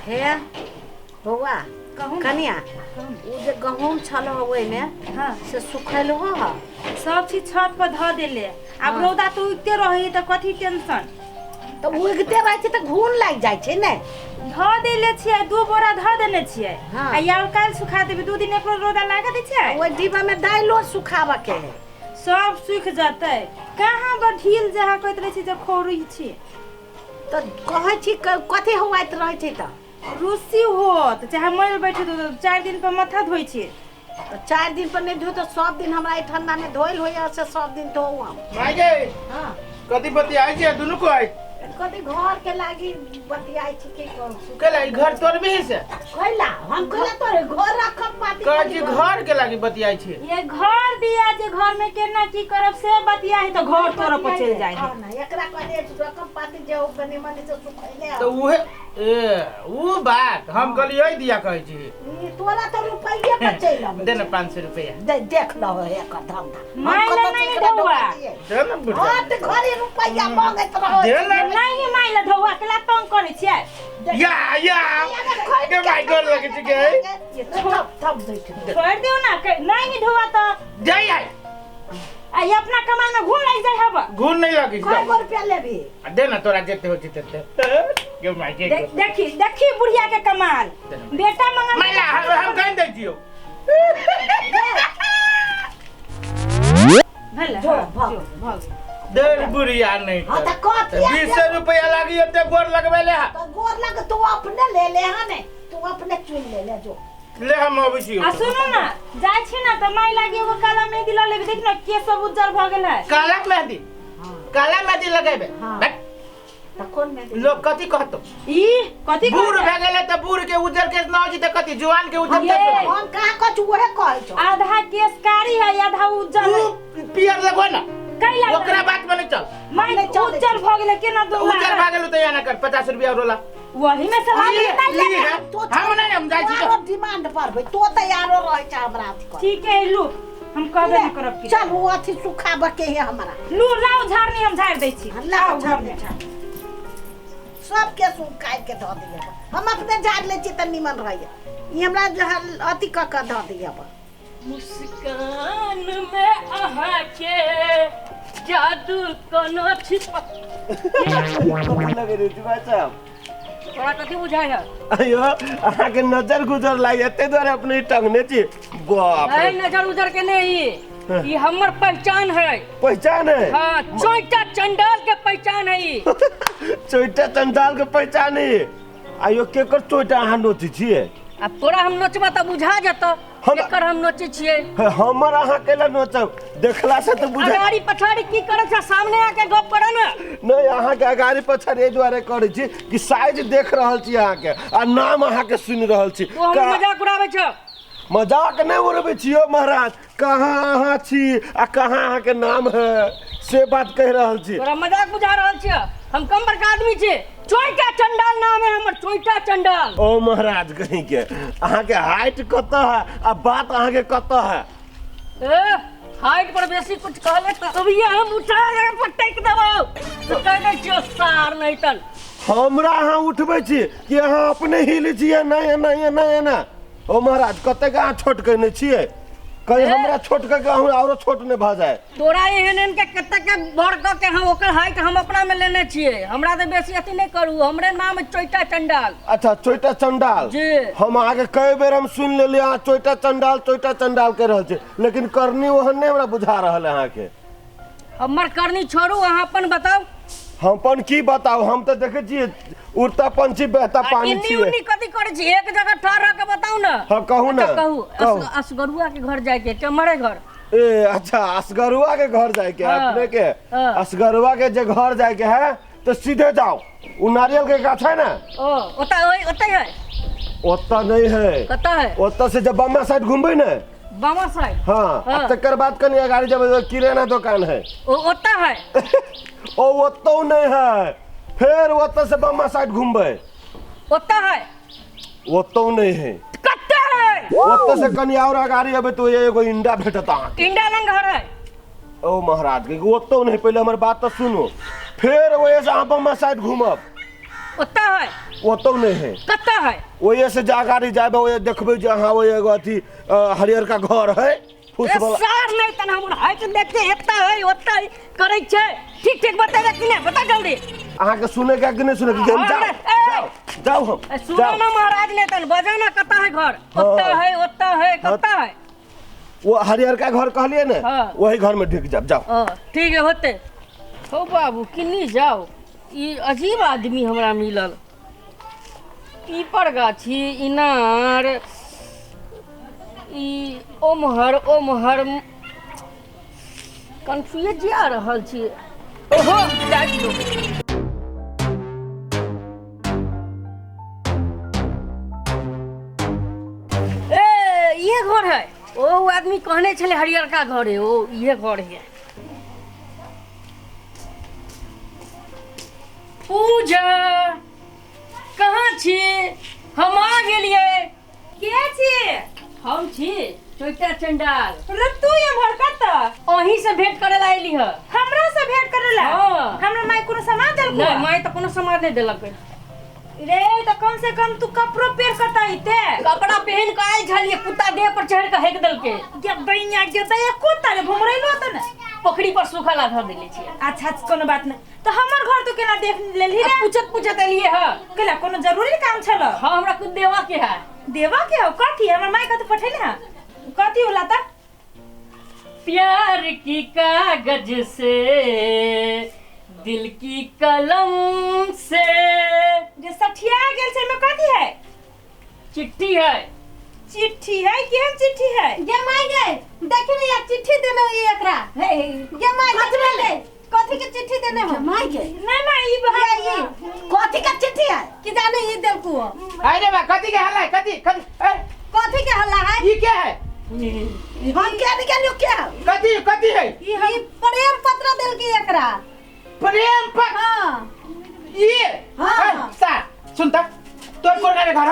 हे बौआ कनिया वो जे गहूम छल होवे ने हां से सुखल हो सब चीज छत पर ध देले अब रौदा तो उगते रही त कथी टेंशन तो उगते रहे छै त घून लाग जाय छै ने ध देले छियै 2 बोरा ध देने छियै आ यार काल सुखा देबे 2 दिन एकरो रौदा लागा दै छै ओइ डिब्बा में दाइलो सुखाबे के है सब सूख जाते कहां ब ढील जहा कहत रहे छी जे खोरुई छी तो कहै छी कथी होइत रहे छै त रूसी होत चाहे मर बैठे तो 4 दिन पर माथा धोई छी तो 4 दिन पर नहीं धो तो सब दिन हमरा ठंडा में धोइल होया से सब दिन धो हम माई गे हां कथी बती आई छै दुनु को आई कथी घर के लागी बतियाई छी के करू के लागी घर तोर भी से कहला हम कहला तोरे घर रखब पाती कथी घर के लागी बतियाई छी ये घर दिया जे घर में केना की करब से बतियाई तो घर तोरा पर चल जाई हां ना एकरा कहले रकम पाती जे ओ बने मने से सुखैले तो उहे वो बात हम कहलियै दिया कहै छी ई तोरा तो रुपैया पर चल अब दे ना 500 रुपया देख लो एक धंधा माइला नहीं धोआ दे ना बुढ़ा हां तो घरे रुपैया मांगत रहो दे ना नहीं माइला धोआ केला तंग करे छियै या के भाई कर लगे छी के थप देख छोड़ दियो ना नहीं धोआ तो जाई आई आई अपना कमाई में घूम लग जाय हबा घून नहीं लगी कई रुपया लेबी दे ना तोरा जेते हो चिते के माई के देखी बुढ़िया के कमाल बेटा मंगल माइला हम कहीं दे दियो भले जो भाग देर बुढ़िया नहीं हां त कथि 20 रुपया लागी एते गोर लगबेले हा तो गोर लग तू अपने ले ले हने तू अपने चुन ले जो ले हम अबै छी आ सुनो ना जाय छी ना त माई लागी एगो काला मेहंदी ल लेबे देख ना के सब उज्जर भ गेल है काला मेहंदी लगाबे त कोन में लोग कथी कहतो ई कथी बूढ़ भ गेले त बूढ़ के उज्जर केस न होई त कथी जवान के उज्जर केस हम कहां कछु ओहे कहै छौ आधा केस कारी है आधा उज्जर तू पियर लगो ना कैला ओकरा बात में नहीं चल माई उज्जर भ गेल केना दो उज्जर भ गेल त या ना कर 50 रुपया रोला वही में से हम नहीं हम जाई छी तो डिमांड पर भाई तो तैयारो रहै छ हमरा अथी ठीक है लू हम कहबे नहीं करब की चल वो अथी सुखाबे के है हमरा लू लाओ झाड़नी हम झाड़ दै छी लाओ झाड़नी सब के सुखाय के ध दिए हम अपने झाड़ ले छी त निमन रहै ई हमरा अथी क ध दिए मुस्कान में आहा के जादू कोनो छिपा लगे रे बच्चा तोरा कथी बुझाय है अयो अहाँ के नजर गुजर लाग एते द्वारे अपने टंगने छी बाप ए नजर उजर के नहीं ई हमर पहचान है पहचान है हां चोइटा चंडाल के पहचान है ई चोइटा चंडाल के पहचान है आयो केकर चोइटा अहाँ नोची छिए अब तोरा हम नोचबा त बुझा जतो एकर हम नोचे छिए हमर अहाँ केला नोचब देखला से त बुझा अगाड़ी पछाड़ी की करे छ सामने आके गप करे ना नहीं अहाँ के अगाड़ी पछाड़ी ए द्वारे करे छी कि साइज देख रहल छी अहाँ के आ नाम अहाँ के सुन रहल छी तो हम मजाक उड़ाबै छ मजाक नहीं उड़ाबै छियो महाराज कहाँ अहाँ छी आ कहाँ अहाँ के नाम है से बात कह रहल छी तोरा मजाक बुझा रहल छी हम कम बड़का आदमी छी चोइटा चंडाल नाम है हमर चोइटा चंडाल ओ महाराज कहीं के अहाँ के हाइट कत है आ बात अहाँ के कत है ए हाइट पर बेसी कुछ कहले त अब ये हम उठा के पटक देबो तो कहै छियो सार नहीं तन हमरा अहाँ उठबै छी कि अहाँ अपने हिल छियै नहीं ना ओ महाराज कते का छोट कहने छियै कहीं हमरा छोट के हम औरो छोट ने भ जाए तोरा एहन के कते के बड़ क के हम ओकर हाइट हम अपना में लेने छियै हमरा त बेसी अथी नहीं करू हमरे नाम चोइटा चंडाल अच्छा चोइटा चंडाल जी हम आगे कई बेर हम सुन लेलिए अहाँ चोइटा चंडाल कह रहल छी लेकिन करनी ओहन नहीं हमरा बुझा रहल है अहाँ के हमर करनी छोड़ू अहाँ अपन बताओ हम अपन की बताओ हम तो देखे छी उड़ता पंछी बहता पानी छी इन्नी कथी करे छी एक जगह ठहर रह के बताऊ ना हां कहू ना कहू असगरुआ के घर जाए के चमड़े घर ए अच्छा असगरुआ के घर जाए के अपने के असगरुआ के जे घर जाए के है तो सीधे जाओ उ नारियल के गाछ है ना ओ ओता है ओता नहीं है कता है ओता से जब बम्मा साइड घूमबे ना बामा साइड हां तकर बाद कनी गाड़ी जब किराना दुकान है ओ ओता है ओ ओतो नहीं है फिर ओता से बम्मा साइड घूमबे ओता है ओतो नहीं है कता है ओता से कनी और गाड़ी अबे तो एगो इंडा भेटता इंडा लंग घर है ओ महाराज के ओतो नहीं पहले हमर बात तो सुनो फिर वो ऐसे आप बम्मा साइड घूमब ओता है ओतो नहीं है। कत्ता है ओए से जा गाड़ी जाबे ओए देखबे जे हां ओए एगो अथी हरियर का घर है फुस ए वाला। सार नहीं तन हमर हाइट देखते एता है ओता है करे छे। ठीक ठीक बता दे कि नहीं बता जल्दी। अहाँ के सुने का कि नहीं सुने कि हम जाओ जाओ हम सुनो ना महाराज ने तन बजाना कत्ता है घर ओता है कत्ता है वो हरियर का घर कहलिए ना हाँ। वही घर में ढुक जाओ। ठीक है होते हो बाबू किन्नी जाओ। ई अजीब आदमी हमरा मिलल। पीपर गाछी इनार ई ओमहर कंफ्यूज जा रहल छी। ओहो जाई दो ए ये घर है। ओ आदमी कहने छले हरियर का घर है। ओ ये घर है। पूजा कहाँ छी? हम आ गेलिए। के छी? हम छी चोटा चंडाल। रे तू एम्हर कत? अहीं से भेंट करे ला आइली ह। हमरा से भेंट करे ला? हाँ। हमरा माई कोनो सामान देलको? नहीं माई तो कोनो सामान नहीं देलक। रे तो कम से कम तू कपड़ो पेर कत आइते। कपड़ा पहन के आई झलिए कुत्ता देह पर चढ़ के हेक देल के। के बैया के त एक कुत्ता रे घुमरैलो त न। पोखरी पर सूखा ला धर देले छी। अच्छा कोनो बात नहीं। तो हमर घर तू केना देख लेली रे? पूछत एलिए ह। केला कोनो जरूरी काम छलो? हां हमरा कुछ देवा के है। देवा के हो कथी? हमर माई कत पठैले ह। कथी होला त? प्यार की कागज से दिल की कलम से जे सठिया गेल से में कथी है? चिट्ठी है। चिट्ठी है? केहन चिट्ठी है? ये माई गए देखे नहीं एक चिट्ठी देने ये एकरा ये माई गए कथी के चिट्ठी देने हो माई गए ना ई बहा ये कथी का चिट्ठी है कि जाने ये देलको अरे बा कथी के हल्ला है कथी कथी के हल्ला है ये क्या है हम क्या निकालियो क्या कथी है ये प्रेम पत्र देल के एकरा प्रेम पत्र हां ये हाँ। सा सुनता तोर कोना रे घर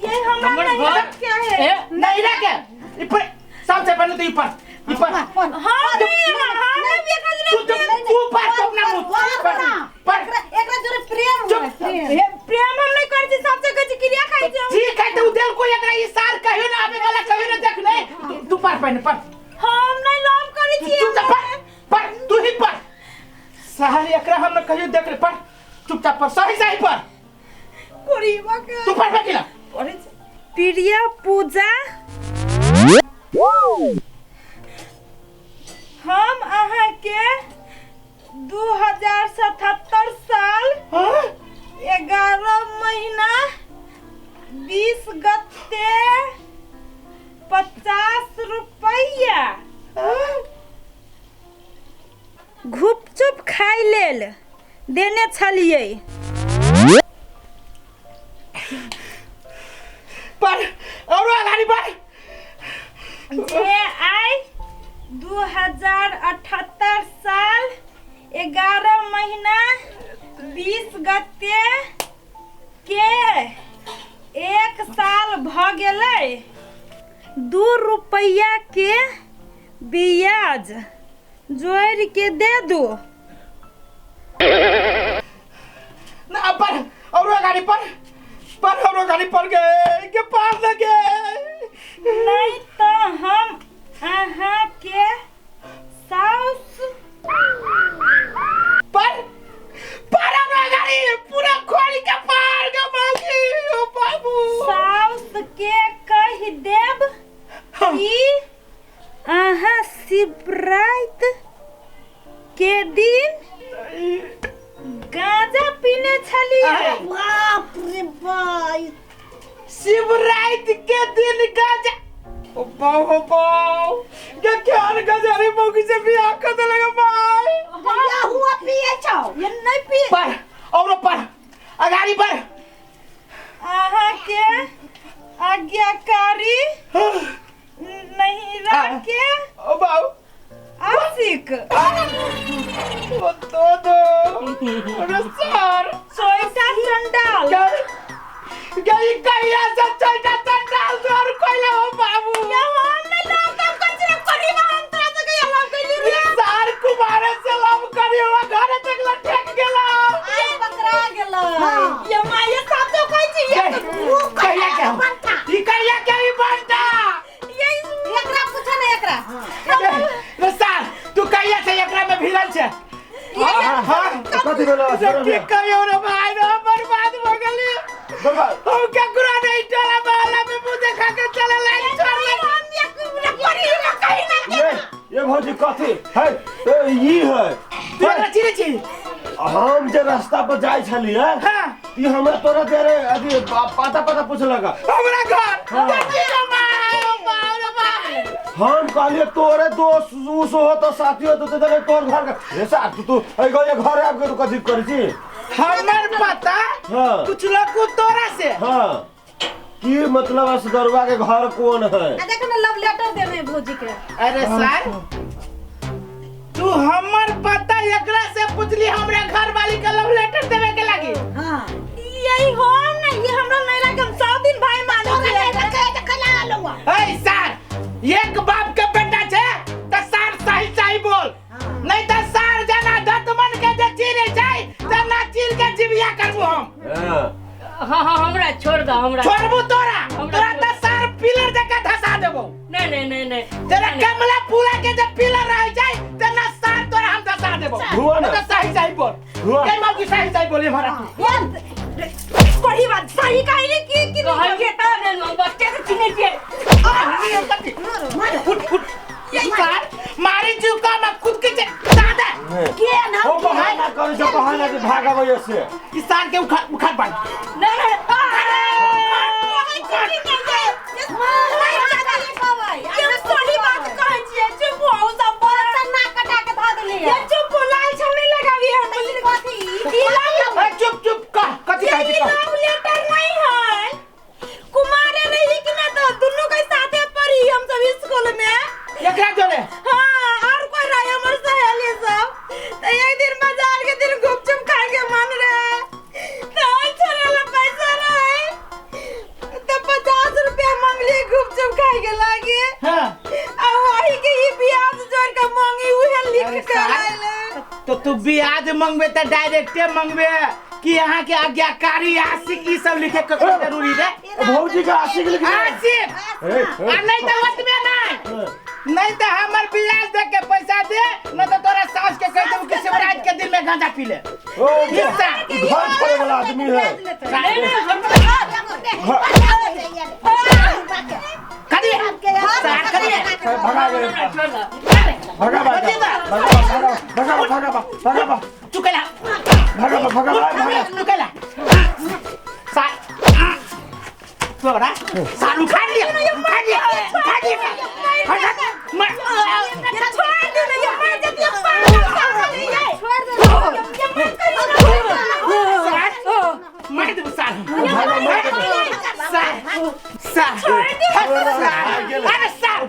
ये हमरा नहीं घर क्या है? नहीं रे क्या ऊपर सबसे पहले तो ऊपर हां नहीं भी खजरा तू पर तो अपना मुंह पर एकरा जोरे प्रेम है प्रेम हम नहीं करती सबसे कछ क्रिया खाई जाओ। ठीक है तो दिल को एकरा ये सार कहियो ना आवे वाला कहियो ना देख ले तू पर पहले पर हम नहीं लव करी छी। तू पर तू ही पर साल एकरा हम कहियो देख ले पर चुपचाप पर सही पर कोरीवा के तू पर किला प्रिया पूजा हम अहाँ के 2077 साल 11 महीना 20 गते 50 रुपया घुपचुप खाइ लेल देने छलिए। पर और गाड़ी पर जे आई 2078 साल 11 महीना 20 गते के 1 साल भ गेलै 2 रुपया के ब्याज जोड़ के दे दो। ना पर और गाड़ी पर और गाड़ी पर गए के पार लगे नहीं तो हम अहाँ के साउस पर और गाड़ी पूरा खोल के पार के मांगी ओ बाबू साउस के कह देब कि अहाँ शिवरात के दिन गांजा पीने छलिए। बाप रे भाई शिवरात के दिन गाजा ओ बाऊ क्या गजारी मौकी से भी आंख दे लगा भाई क्या हुआ पिए छौ ये नहीं पिए पर और पर अगाड़ी पर अहाँ के आज्ञाकारी नहीं रखे ओ बाऊ आशिक ओ दो अरे सर सोईटा चंडाल गई कहिया से चोटा चंडाल और कोइला हो बाबू हम नहीं लव कर करे परिवार हम तरह से गया लव कर रे सार कुमार से लव करियो घर तक लटक गेला आए पकड़ा गेलो ये माये साथ तो चलो शक्ति कहियो रे भाई रे बर्बाद हो गेली हम केकरा नहीं टोला वाला में मुंह देखा के चले लाइन छोड़ ले हम ये करी रे कहीं ना ये भौजी कथी है ई है तू एकरा चिरे छी हम जे रास्ता पर जाय छली है हां ई हमरा तोरा देरे अभी पता पूछलका हमरा घर देखी रे माय बाप रे बाप हम कहलिए तोरे दोस्त उस हो तो साथी हो तो तेरे तोर घर का रे साथ तू ये घर आके तू कथी करी छी हमर पता हां पूछला को तोरा से हां की मतलब असगरवा के घर कौन है देखो ना लव लेटर देने भौजी के अरे सर तू हमर पता एकरा से पूछली हमरा घर वाली का लव लेटर देवे के लागी हां यही हो ना ये हमरा नहीं लागे हम 100 दिन भाई मानो ए सर एक बाप के बेटा छे त सर सही बोल नहीं त सर जना दतमन के जे चीरे जाय त ना चीर के जिबिया करबो हम हाँ हमरा छोड़ दो हमरा छोड़बो तोरा त सर पिलर देके धसा देबो नहीं तेरा कमला पूरा के जब पिलर रह जाए त ना सर तोरा हम धसा देबो हुआ ना? त सही बोल हुआ? के मौकी सही बोले हमारा बड़ी बात सही कही रे की कहल के ता ने बच्चे के चिने के फुट सर मारी जीव का मैं खुद के दादा के ना ओ बहाना करे जो बहाना के भागवे से किसान के उखाड़ पाई नहीं सही बात कहै छियै चुप हो सब बर्तन ना कटा के ध देली ये चुप लाल छमनी लगावी है कथी ए चुप कथी कहै छी लव लेटर नहीं है कुमारे नहीं कि ना तो दोनों के साथे पढ़ी हम सब स्कूल में एकरा जोरे हां और कोई रहे हमर सहेली सब तो एक दिन बाजार के दिन गुपचुप खाए के मन रहे तो छोरे ला पैसा रहे तो 50 रुपया मांगली गुपचुप खाए के लागे हां अब वही के ही ब्याज जोड़ के मांगी उहे लिख के आइले तो तू ब्याज मांगबे त डायरेक्टे मांगबे कि यहाँ के आज्ञाकारी आशिक ई सब लिखे के जरूरी है भौजी का आशिक लिख आशिक आ नहीं तो मत में नहीं तो हमर ब्याज दे के पैसा दे न तो तोरा सास के कह देबो कि शिवराज के दिन में गांजा पी ले ओ घर छोड़े वाला आदमी है करिए सर करिए भगा गए भगा चुकेला चुकेला सर तोरा सर उखाड़ लिया छोड़ दे ना ये मर जाती है छोड़ दे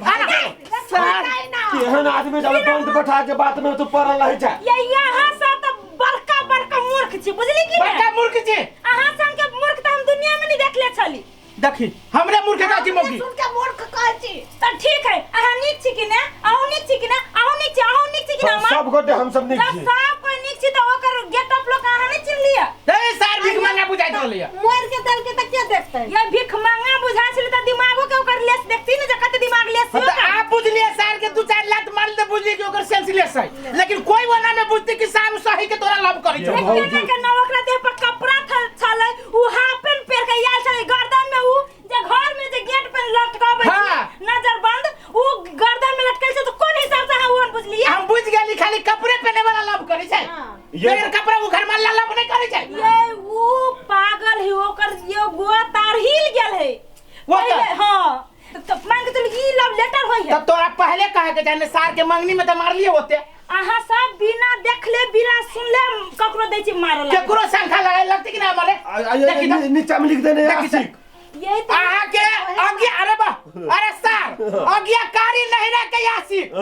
मार दे केहन आदमी जब बंद बैठा के बात में तू पड़ल रह जा ये यहाँ से तो बड़का मूर्ख छी बुझली की बड़का मूर्ख छी अहाँ संग के मूर्ख त हम दुनिया में नहीं देखले छली देखी हमरे मूर्ख का की मोगी सुन के मूर्ख कहै छी तो ठीक है अहाँ नीक छी कि ने अहू नीक छी कि ने अहू नीक छी कि ना सब गोटे हम सब नीक छी सब कोई नीक छी तो ओकर गेट अप लोग अहाँ नहीं चिन लिया ए सर भीख मांगा बुझाई दो लिया मोर के दल के त के देखतै ये भीख मांगा बुझा छली त दिमागो के ओकर लेस देखती न जे कते दिमाग लेस तो आप बुझ लिए सर के 2-4 लात मार दे बुझ लिए कि ओकर सेंसलेस है लेकिन कोई वना में बुझते कि साहब सही के तोरा लव करै छै केना के ना ओकरा देह पर कपड़ा छले उ हाफ पैंट पहन के आयल छले गर्दन में उ जे घर में जे गेट पे लटकाबै हाँ। नजर बंद उ गर्दन में लटकै छै तो कोन हिसाब से अहाँ बुझलिए हम बुझ गेली खाली कपड़े पहने वाला लव करै छै लेकिन कपड़ा वो घर में लव नहीं करै छै ये उ पागल है ओकर ये गो तार हिल गेल है वो पहले हां तो मान के चल ई लव लेटर होई है तब तोरा पहले कहे के जाने सार के मंगनी में तो मार लिए होते अहाँ सब बिना देखले बिना सुनले ककरो दै छी मारल केकरो संख्या लगाए लगते कि ना मारे नीचा में लिख देने आशिक यही तो आहा के आज्ञा अरे सर आज्ञाकारी नहीं रह के आशिक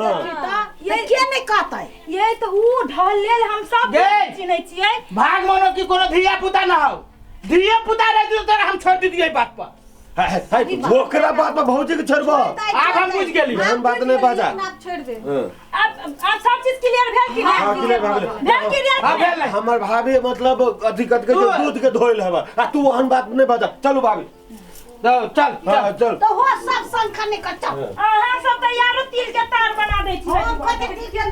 ये के नहीं कहतै ये तो उ ढल लेल हम सब गे। चिन्है छियै भाग मानो कि कोनो धिया पुता ना हो धिया पुता रह दियो तो हम छोड़ दिए बात पर ओकरा बात में भौजी के छोड़बो आब हम बुझ गेली हम बात नहीं बाजा छोड़ दे अब सब चीज क्लियर भेल कि हां क्लियर भऽ गेलै भेल क्लियर हां भेल हमर भाभी मतलब अधिकत के दूध के धोइल हवा आ तू ओहन बात नहीं बाजा चलू भाभी चल हां चल तो हो सब संख्या नहीं कटौ अहाँ सब त यारो तिल के तार बना दै छियै हम कते ठीक है